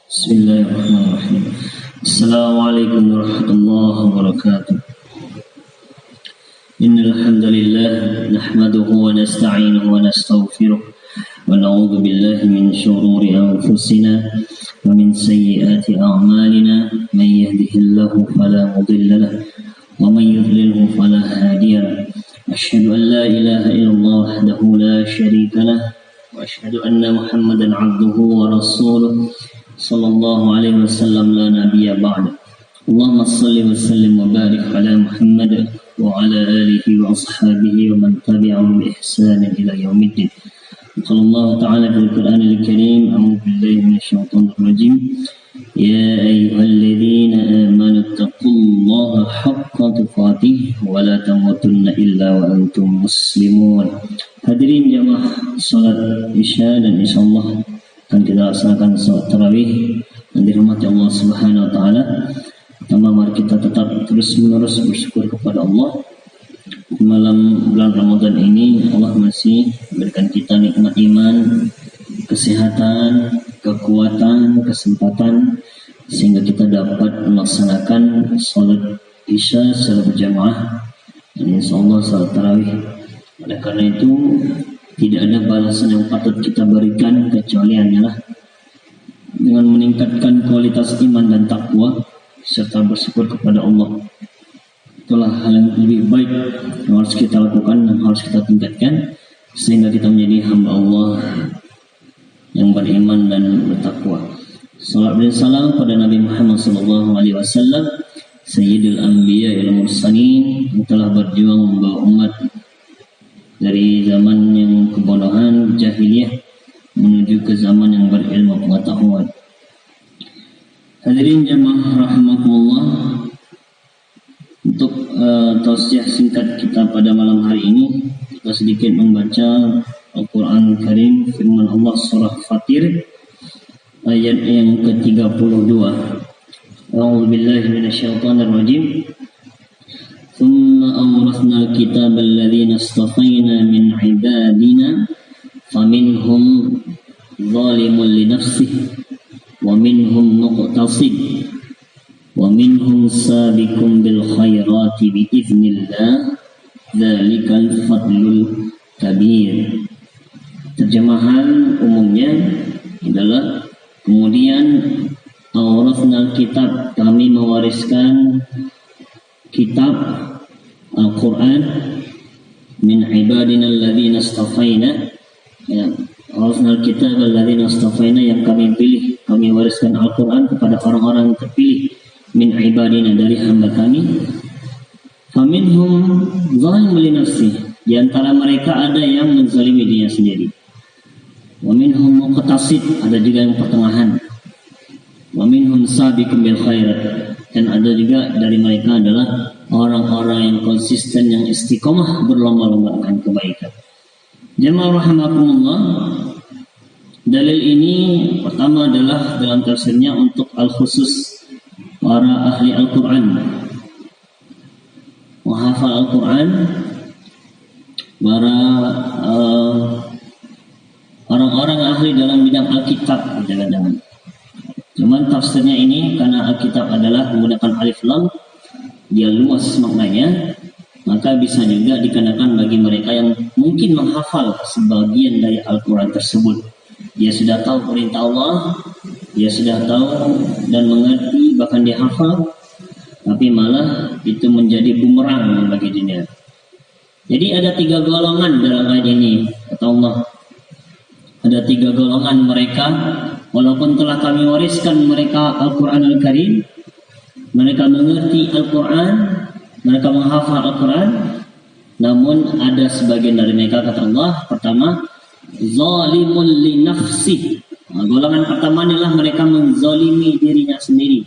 Bismillahirrahmanirrahim. Assalamualaikum warahmatullahi wabarakatuh. Innal hamdalillah nahmaduhu wa nasta'inuhu wa nastaghfiruh wa na'udzu billahi min shururi anfusina wa min sayyiati a'malina may yahdihillahu fala mudilla lahu wa may yudlilhu fala hadiya lahu. Asyhadu an la ilaha illallah wahdahu la syarika lahu wa asyhadu anna Muhammadan 'abduhu wa rasuluh sallallahu alaihi wasallam la nabiyya ba'da. Allahumma shalli wa sallim wa barik ala Muhammad wa ala alihi wa ashabihi wa man tabi'ahum bi ihsan ila yaumiddin. Qala Allah ta'ala fil Qur'anil Karim, a'udzu billahi minasyaitonir rajim. Ya ayyuhalladzina amanu taqullaha haqqa tuqatih wa la tamutunna illa wa antum muslimun. Hadirin jamaah salat Isya, dan insyaallah akan kita laksanakan salat tarawih yang dirahmati Allah Subhanahu wa taala. Pertama, mari kita tetap terus-menerus bersyukur kepada Allah. Di malam bulan Ramadan ini Allah masih berikan kita nikmat iman, kesehatan, kekuatan, kesempatan sehingga kita dapat melaksanakan salat Isya secara berjamaah dan insyaallah salat tarawih. Oleh karena itu tidak ada balasan yang patut kita berikan kecuali hanyalah dengan meningkatkan kualitas iman dan takwa serta bersyukur kepada Allah. Itulah hal yang lebih baik yang harus kita lakukan dan harus kita tingkatkan sehingga kita menjadi hamba Allah yang beriman dan bertakwa. Salawat dan salam pada Nabi Muhammad SAW, Sayyidul Anbiya wal Mursalin, yang telah berjuang membawa umat dari zaman yang kebodohan jahiliyah menuju ke zaman yang berilmu pengetahuan. Hadirin jamaah rahimakumullah, untuk tausiah singkat kita pada malam hari ini, kita sedikit membaca Al-Quran Karim, firman Allah surah Fatir ayat yang ke-32. A'udzu billahi minasyaitonir rajim. ثم أورثنا الكتاب الذين اصطفينا من عبادنا فمنهم ظالم لنفسه ومنهم مقتصد ومنهم سابق بالخيرات بإذن الله ذلك الفضل الكبير. Terjemahan umumnya adalah kemudian awrasnal kitab, kami mewariskan kitab Al-Quran min ibadina alladhina istafaina, ya, awrasnal kitab alladhina istafaina, yang kami pilih, kami wariskan Al-Quran kepada orang-orang terpilih, min ibadina, dari hamba kami. Faminhum zalimun li nafsihi, di antara mereka ada yang menzalimi dirinya sendiri. Wa minhum muqtasid, ada juga yang pertengahan. Wa minhum sabiqun bil khairat, dan ada juga dari mereka adalah orang-orang yang konsisten, yang istiqomah berlomba-lomba akan kebaikan. Jamaah rahimakumullah, dalil ini pertama adalah dalam tafsirnya untuk al-khusus para ahli Al-Quran, menghafal Al-Quran, para orang-orang ahli dalam bidang Alkitab. Jangan-jangan cuman tafsirnya ini karena Alkitab adalah menggunakan alif lam, dia luas maknanya, maka bisa juga dikenakan bagi mereka yang mungkin menghafal sebagian dari Al-Quran tersebut. Dia sudah tahu perintah Allah, dia sudah tahu dan mengerti, bahkan dia hafal, tapi malah itu menjadi bumerang bagi dirinya. Jadi ada 3 golongan dalam ayat ini, kata Allah. Ada 3 golongan mereka, walaupun telah kami wariskan mereka Al-Quran Al-Karim, mereka mengerti Al-Quran, mereka menghafal Al-Quran, namun ada sebagian dari mereka, kata Allah, pertama, zalimun li nafsih. Golongan pertama adalah mereka menzalimi dirinya sendiri.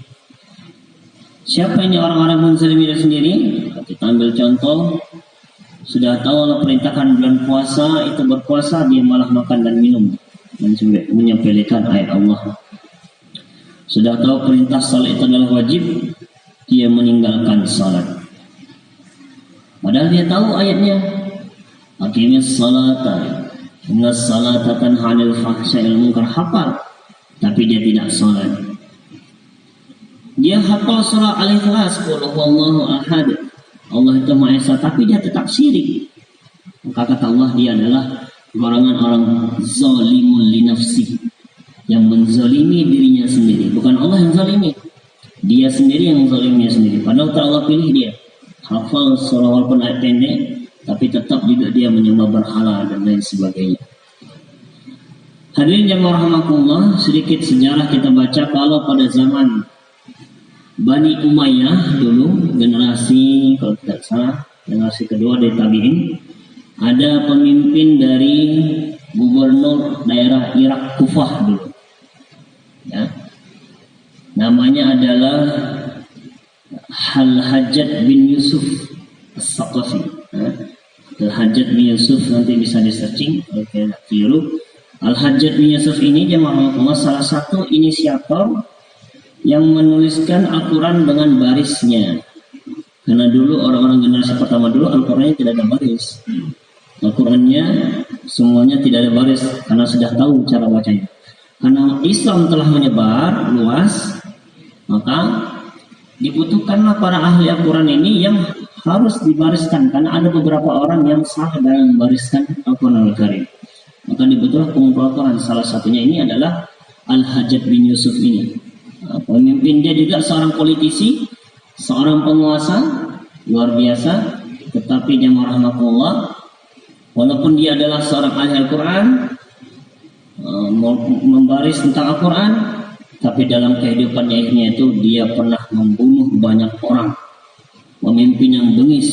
Siapa ini orang-orang menzalimi diri sendiri? Kita ambil contoh, sudah tahu Allah perintahkan bulan puasa, itu berpuasa, dia malah makan dan minum dan menyepelekan ayat Allah. Sudah tahu perintah salat itu adalah wajib, dia meninggalkan salat. Padahal dia tahu ayatnya, aqimis salata inna salata tanha 'anil fahsya'i wal munkar, hafal, tapi dia tidak salat. Dia hafal surah Al-Ikhlas, qul huwallahu ahad, Allah itu Maha Esa, tapi dia tetap syirik. Maka kata Allah, dia adalah golongan orang zalimun li nafsi, yang menzalimi dirinya sendiri. Bukan Allah yang zalimi, dia sendiri yang zalimnya sendiri. Padahal Allah pilih dia hafal surah walaupun ayat pendek, tapi tetap juga dia menyembah berhala dan lain sebagainya. Hadirin jamaah rahimakumullah, sedikit sejarah kita baca. Kalau pada zaman Bani Umayyah dulu, generasi, kalau tidak salah, generasi kedua dari tabi'in, ada pemimpin dari gubernur daerah Irak Kufah dulu. Ya. Namanya adalah Al-Hajjaj bin Yusuf As-Saqafi. Al-Hajjaj bin Yusuf, nanti bisa di searching, oke, keliru. Al-Hajjaj bin Yusuf ini jemaah salah satu inisiator yang menuliskan Al-Quran dengan barisnya. Karena dulu orang-orang generasi pertama dulu Al-Qurannya tidak ada baris. Al-Qurannya semuanya tidak ada baris karena sudah tahu cara bacanya. Karena Islam telah menyebar luas, maka dibutuhkanlah para ahli Al-Quran ini yang harus dibariskan. Karena ada beberapa orang yang salah dalam membariskan Al-Quran Al-Karim. Maka dibutuhkan pengumpul Al-Quran. Salah satunya ini adalah Al-Hajjaj bin Yusuf ini. Pemimpin dia juga seorang politisi, seorang penguasa luar biasa. Tetapi jamaah rahmatullah, walaupun dia adalah seorang ahli Al-Quran, membaris tentang Al-Quran, tapi dalam kehidupannya ini itu dia pernah membunuh banyak orang, pemimpin yang bengis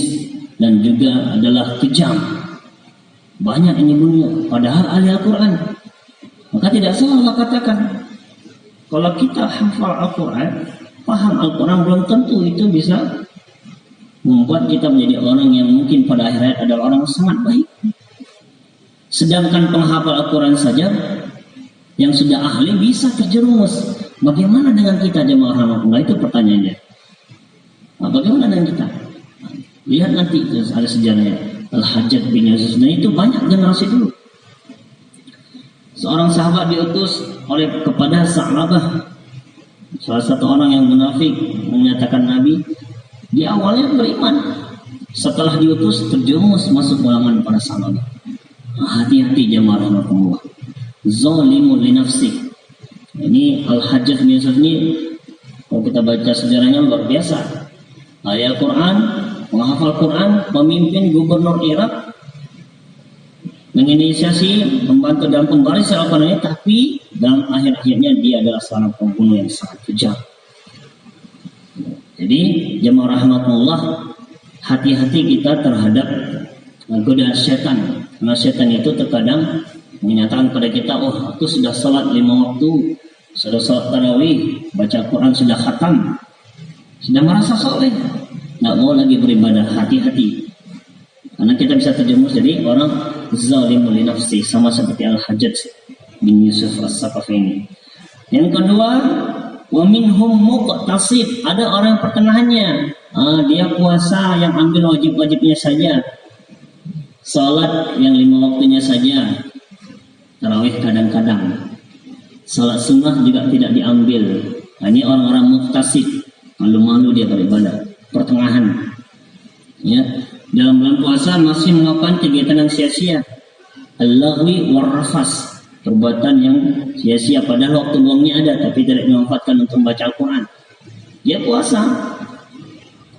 dan juga adalah kejam. Banyak ini bunuh, padahal ahli Al-Quran. Maka tidak salah katakan, kalau kita hafal Al-Quran, paham Al-Quran, belum tentu itu bisa membuat kita menjadi orang yang mungkin pada akhirnya adalah orang sangat baik. Sedangkan penghafal Al-Quran saja yang sudah ahli bisa terjerumus. Bagaimana dengan kita jemaah rahmatullah? Itu pertanyaannya. Nah, bagaimana dengan kita? Lihat nanti itu ada sejarahnya. Al-Hajjaj bin Yusuf, dan itu banyak generasi dulu. Seorang sahabat diutus kepada Sa'labah, salah satu orang yang munafik, menyatakan Nabi. Dia awalnya beriman, setelah diutus terjerumus masuk golongan para Sa'labah. Hati-hati jamaah rahmatullah, zalimun li nafsi. Ini Al-Hajjaj bin Yusuf ini, kalau kita baca sejarahnya luar biasa. Ahli Al-Quran, menghafal Quran, pemimpin gubernur Irak, menginisiasi, membantu dalam pembarisan Al-Quran ini, tapi dalam akhir-akhirnya dia adalah seorang pembunuh yang sangat kejam. Jadi jemaah rahmatullah, hati-hati kita terhadap godaan setan. Karena setan itu terkadang menyatakan kepada kita, oh aku sudah sholat 5 waktu, sudah sholat tarawih, baca Quran sudah khatam, sudah merasa soleh, nggak mau lagi beribadah. Hati-hati, karena kita bisa terjerumus jadi orang zalimul li nafsi, sama seperti Al-Hajjaj bin Yusuf As-Saqafi ini. Yang kedua, wa minhum muqtasid, ada orang pertengahannya. Dia puasa yang ambil wajib-wajibnya saja, salat yang 5 waktunya saja, tarawih kadang-kadang, salat sunnah juga tidak diambil. Ini orang-orang muqtasid, malu-malu dia beribadah, pertengahan. Ya, dalam bulan puasa masih melakukan kegiatan yang sia-sia, al-laghwi war-rafas, perbuatan yang sia-sia, padahal waktu luangnya ada tapi tidak dimanfaatkan untuk membaca Al-Quran. Dia puasa,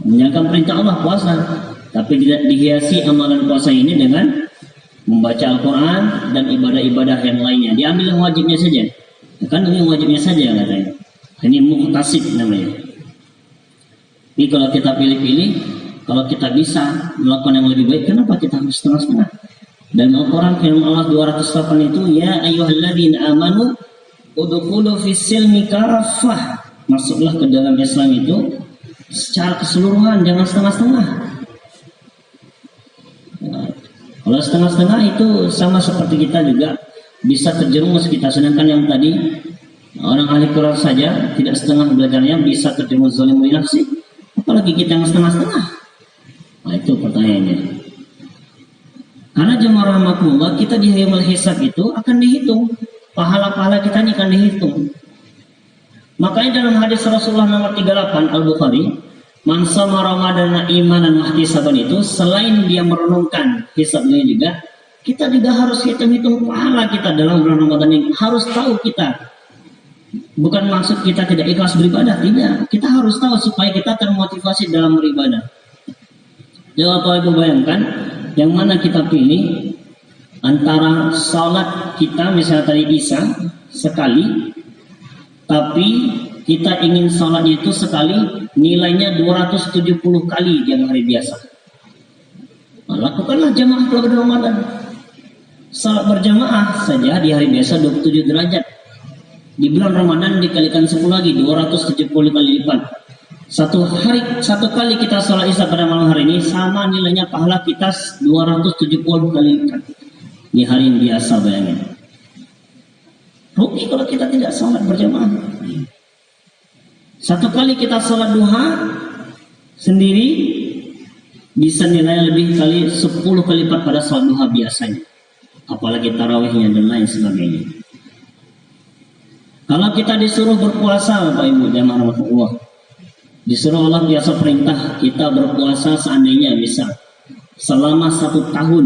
menjalankan perintah Allah puasa, tapi tidak dihiasi amalan puasa ini dengan membaca Al-Quran dan ibadah-ibadah yang lainnya. Diambil yang wajibnya saja, kan ini wajibnya saja katanya. Ini muqtasid namanya. Jadi kalau kita pilih-pilih, kalau kita bisa melakukan yang lebih baik, kenapa kita harus setengah-setengah? Dan Al-Quran firman Allah 208 itu, ya ayyuhalladzina amanu udkhulu fis-silmi kafah, masuklah ke dalam Islam itu secara keseluruhan, jangan setengah-setengah. Kalau setengah-setengah itu sama seperti kita juga bisa terjerumus kita. Sedangkan yang tadi orang ahli Quran saja tidak setengah belajarnya bisa terjerumus zalim li nafsi, apalagi kita yang setengah-setengah. Nah itu pertanyaannya. Karena jemaah rahmatullah, kita di yaumul hisab itu akan dihitung, pahala-pahala kita ini akan dihitung. Makanya dalam hadis Rasulullah nomor 38 Al-Bukhari, man shoma ramadana imanan wahtisaban, itu selain dia merenungkan hisabnya juga, kita juga harus hitung-hitung pahala kita dalam bulan Ramadan ini. Harus tahu kita. Bukan maksud kita tidak ikhlas beribadah, tidak. Kita harus tahu supaya kita termotivasi dalam beribadah. Coba Bapak Ibu bayangkan, yang mana kita pilih antara salat kita misalnya tadi Isya sekali, tapi kita ingin salatnya itu sekali nilainya 270 kali di hari biasa. Nah, lakukanlah jamaah kalau pada Ramadan. Salat berjamaah saja di hari biasa 27 derajat. Di bulan Ramadan dikalikan 10 lagi, 270 kali lipat. Satu kali kita salat Isya pada malam hari ini sama nilainya pahala kita 270 kali lipat di hari yang biasa, bayangin. Rugi kalau kita tidak salat berjamaah. Satu kali kita salat duha sendiri bisa nilai lebih kali 10 kali lipat pada salat duha biasanya. Apalagi tarawihnya dan lain sebagainya. Kalau kita disuruh berpuasa, Bapak Ibu jamaah Allah, disuruh Allah biasa perintah kita berpuasa seandainya bisa selama 1 tahun.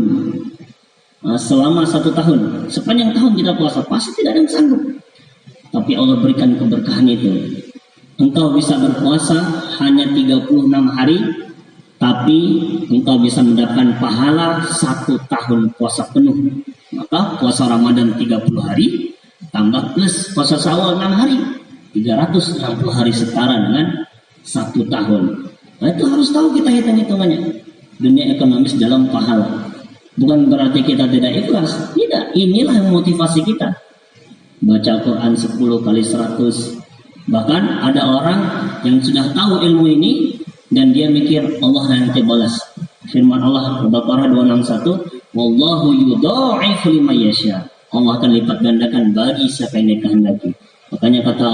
Selama 1 tahun, sepanjang tahun kita puasa, pasti tidak ada yang sanggup. Tapi Allah berikan keberkahan itu. Engkau bisa berpuasa hanya 36 hari, tapi engkau bisa mendapatkan pahala 1 tahun puasa penuh. Maka puasa Ramadan 30 hari, tambah plus puasa Syawal 6 hari, 360 hari setara dengan 1 tahun. Nah, itu harus tahu kita hitung-hitungannya. Dunia ekonomis dalam pahala. Bukan berarti kita tidak ikhlas. Tidak, inilah yang motivasi kita. Baca Quran 10 kali 100. Bahkan ada orang yang sudah tahu ilmu ini dan dia mikir Allah nanti balas. Firman Allah Al-Baqarah 261, wallahu yudha'ifu liman yasha. Allah akan lipat gandakan bagi siapa yang dikehendaki. Makanya kata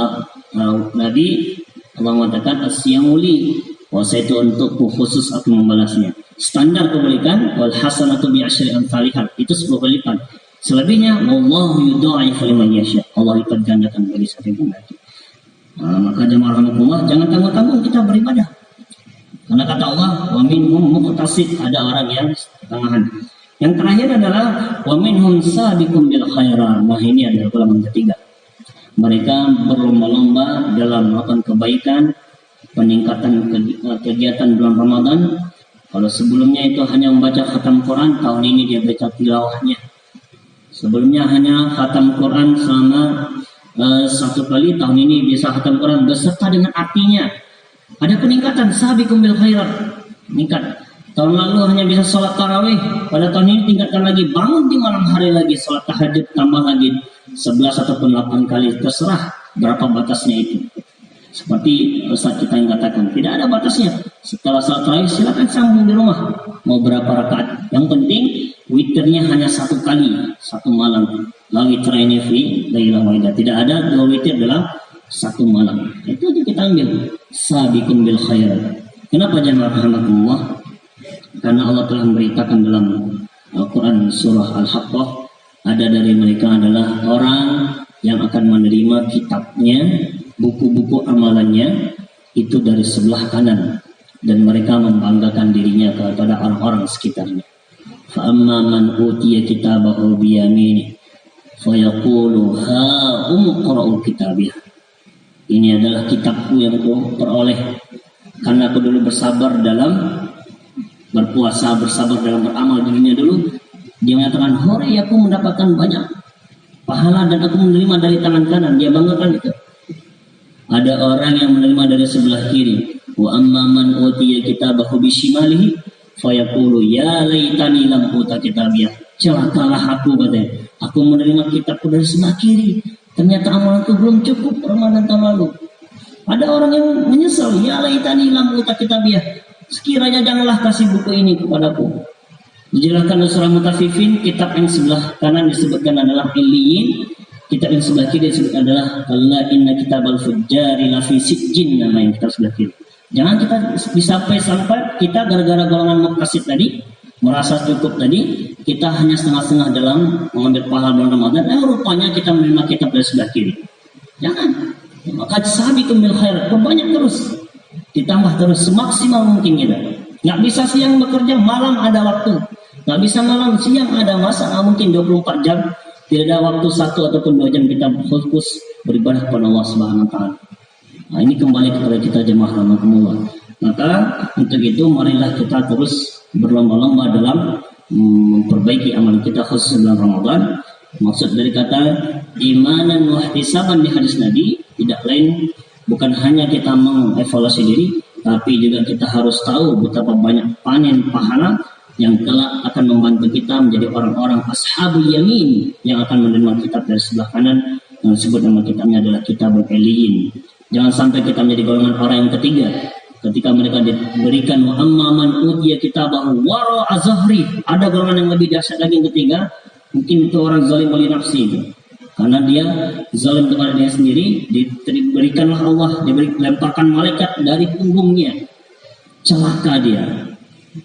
Nabi, Allah mengatakan as-siyamuli, puasa itu untukku khusus aku membalasnya. Standar kebaikan wal hasanatu bi asyri amsalihah, itu 10 kali lipat. Selebihnya wallahu yudha'ifu liman yasha. Allah lipat gandakan bagi siapa yang dikehendaki. Maka jemaah rahmatullah, jangan tanggung-tanggung kita beribadah. Karena kata Allah, wa minhum muqtasid, ada orang yang tengahan. Yang terakhir adalah wa minhum sabiqun bil khairat. Nah, ini adalah golongan ketiga. Mereka berlomba-lomba dalam melakukan kebaikan, peningkatan kegiatan bulan Ramadan. Kalau sebelumnya itu hanya membaca khatam Quran, tahun ini dia baca tilawahnya. Sebelumnya hanya khatam Quran selama 1 kali, tahun ini bisa khatam Quran beserta dengan artinya. Ada peningkatan, sabiqum bil khairat, meningkat. Tahun lalu hanya bisa sholat tarawih, pada tahun ini tingkatkan lagi, bangun di malam hari lagi, sholat tahajud tambah lagi 11 ataupun 8 kali, terserah berapa batasnya itu. Seperti Ustaz kita yang katakan, tidak ada batasnya. Setelah sholat tarawih silakan sambung di rumah, mau berapa rakaat. Yang penting witirnya hanya 1 kali, 1 malam. La witraini fi lailah wahidah, tidak ada 2 witir dalam 1 malam. Itu aja kita ambil, sabiqun bil khairat. Kenapa jemaah rahimakumullah? Karena Allah telah memberitakan dalam Al-Quran surah Al-Haqqah, ada dari mereka adalah orang yang akan menerima kitabnya, buku-buku amalannya itu dari sebelah kanan, dan mereka membanggakan dirinya kepada orang-orang sekitarnya. Fa amma man utiya kitabahu bi yaminihi fa yaqulu ha umqra'u kitabiyah. Ini adalah kitabku yang aku peroleh karena aku dulu bersabar dalam berpuasa, bersabar dalam beramal di dunia dulu. Dia mengatakan, hore aku mendapatkan banyak pahala dan aku menerima dari tangan kanan. Dia banggakan itu. Ada orang yang menerima dari sebelah kiri. Wa amma man utiya kitabahu bishimalihi fa yaqulu ya laitani lam uta kitabiyah. Celakalah aku, katanya. Aku menerima kitabku dari sebelah kiri. Ternyata amalanku belum cukup Ramadan tahun lalu. Ada orang yang menyesal, ya laitani lam uta kitabiyah. Sekiranya janganlah kasih buku ini kepadaku. Dijelaskan dalam surah Mutaffifin, kitab yang sebelah kanan disebutkan adalah Illiyin, kitab yang sebelah kiri disebutkan adalah kalla inna kitabal fujjari lafi sijjin, nama yang kitab sebelah kiri. Jangan kita sampai kita gara-gara golongan muqtasid tadi merasa cukup tadi, kita hanya setengah-setengah dalam mengambil pahala bulan Ramadan. Rupanya kita menerima kitab dari sebelah kiri. Jangan. Maka sabiqum bil khair, perbanyak terus, ditambah terus semaksimal mungkin kita. Nggak bisa siang bekerja, malam ada waktu. Nggak bisa malam, siang ada masa, nggak mungkin 24 jam. Tidak ada waktu 1 ataupun 2 jam kita fokus beribadah kepada Allah Subhanahu wa taala. Nah, ini kembali kepada kita jemaah rahmatullah. Maka untuk itu marilah kita terus berlomba-lomba dalam memperbaiki amalan kita khusus bulan Ramadan. Maksud dari kata imanan wa ihtisaban di hadis Nabi tidak lain bukan hanya kita mengevaluasi diri, tapi juga kita harus tahu betapa banyak panen pahala yang kelak akan membantu kita menjadi orang-orang ashabul yamin yang akan menerima kitab dari sebelah kanan yang disebut nama kitabnya adalah Kitabul Eliyin. Jangan sampai kita menjadi golongan orang yang ketiga ketika mereka diberikan wa amman utiya kitabahu wara azhari, ada golongan yang lebih dahsyat lagi yang ketiga, mungkin itu orang zalim wali nafsi itu. Karena dia zalim kepada dia sendiri, diberikanlah Allah, dilemparkan malaikat dari punggungnya, celaka dia.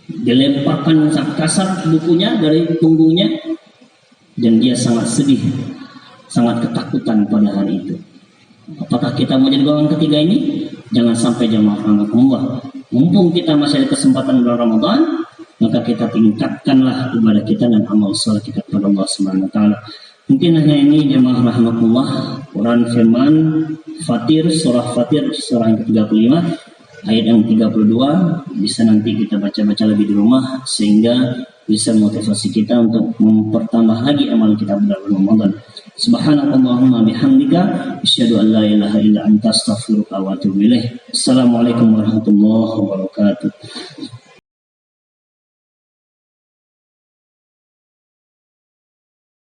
Dilemparkan sangat kasar bukunya dari punggungnya dan dia sangat sedih, sangat ketakutan pada hari itu. Apakah kita mau jadi golongan ketiga ini? Jangan sampai jemaah rahmatullah. Mumpung kita masih ada kesempatan bulan Ramadan, maka kita tingkatkanlah ibadah kita dan amal saleh kita kepada Allah Subhanahu wa taala. Mungkin hanya ini jemaah rahmatullah, Quran firman Fatir, surah Fatir, surah yang ke-35 ayat yang 32 bisa nanti kita baca-baca lebih di rumah sehingga bisa motivasi kita untuk mempertambah lagi amal kita pada bulan Ramadan. Subhanakallahumma bihamdika asyhadu an la ilaha illa anta astaghfiruka wa atubu ilaik. Assalamualaikum warahmatullahi wabarakatuh.